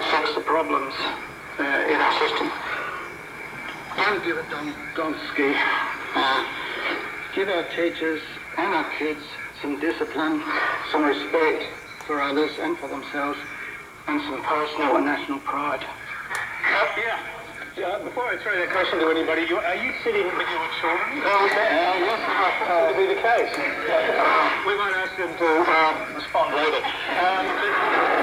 to fix the problems in our system. Don't give it Gonski. Give our teachers and our kids some discipline, some respect for others and for themselves, and some personal and national pride. Before I throw that question to anybody, are you sitting with your children? Yes, That seems to be the case. We might ask them to respond later.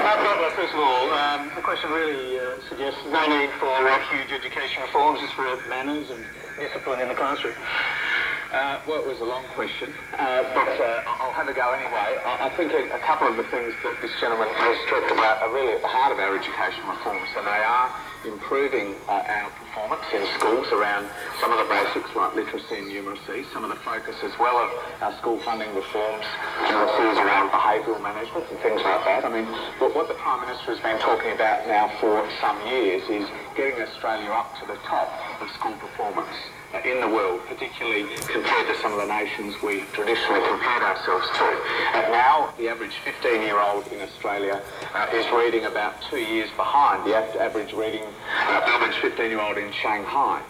Mark Butler, first of all, the question really suggests no need for huge education reforms, just for manners and discipline in the classroom. Well, it was a long question, but I'll have a go anyway. I think a couple of the things that this gentleman has talked about are really at the heart of our education reforms, and they are improving our performance in schools around some of the basics like literacy and numeracy, some of the focus as well of our school funding reforms, policies around behavioural management and things like that. I mean, what the Prime Minister has been talking about now for some years is getting Australia up to the top of school performance in the world, particularly compared to some of the nations we traditionally compared ourselves to. Now, the average 15-year-old in Australia is reading about 2 years behind the average reading average 15-year-old in Shanghai.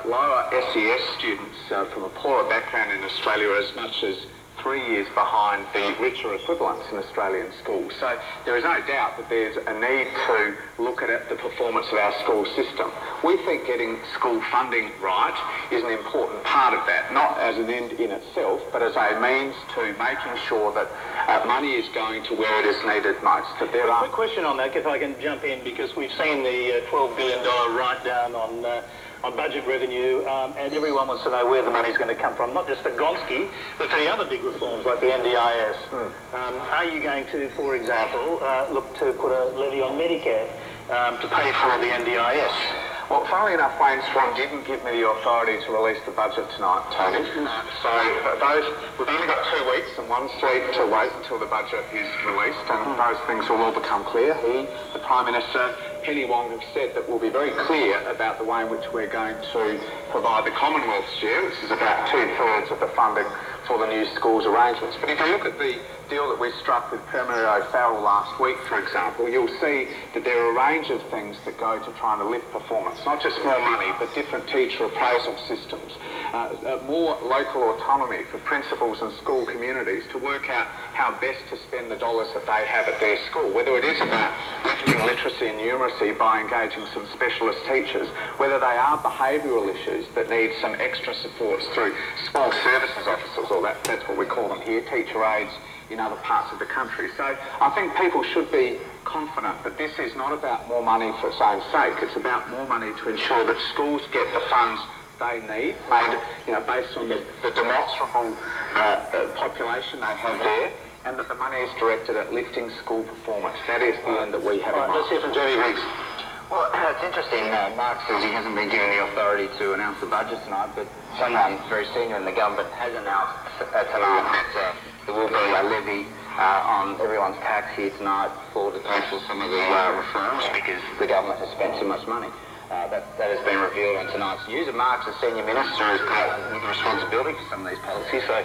Lower SES students from a poorer background in Australia are as much as 3 years behind the richer equivalents in Australian schools. So there is no doubt that there's a need to look at the performance of our school system. We think getting school funding right is an important part of that, not as an end in itself, but as a means to making sure that money is going to where it is needed most. A quick question on that, if I can jump in, because we've seen the $12 billion write-down on budget revenue, and everyone wants to know where the money's going to come from, not just for Gonski, but for the other big reforms like the NDIS. Are you going to, for example, look to put a levy on Medicare to pay for the NDIS? Well, funnily enough, Wayne Strong didn't give me the authority to release the budget tonight, Tony. We've only got 2 weeks and 1 sleep to wait until the budget is released, and those things will all become clear. He, the Prime Minister, Penny Wong have said that we'll be very clear about the way in which we're going to provide the Commonwealth share, which is about 2/3 of the funding for the new schools arrangements. But if you look at the deal that we struck with Premier O'Farrell last week, for example, you'll see that there are a range of things that go to trying to lift performance, not just more money, but different teacher appraisal systems, more local autonomy for principals and school communities to work out how best to spend the dollars that they have at their school, whether it is about lifting literacy and numeracy by engaging some specialist teachers, whether they are behavioural issues that need some extra supports through small services officers, or that's what we call them here, teacher aides in other parts of the country. So I think people should be confident that this is not about more money for its own sake. It's about more money to ensure that schools get the funds they need, made based on the demonstrable population they have there, and that the money is directed at lifting school performance. That is the end that we have in mind. Let's hear from Jamie Riggs. Well, it's interesting. Mark says he hasn't been given the authority to announce the budget tonight, but someone very senior in the government has announced tonight that there will be a levy on everyone's tax here tonight to pay for some of the reforms, because the government has spent too much money. That has been revealed on tonight's news. And Mark's a senior minister, who's got responsibility for some of these policies. So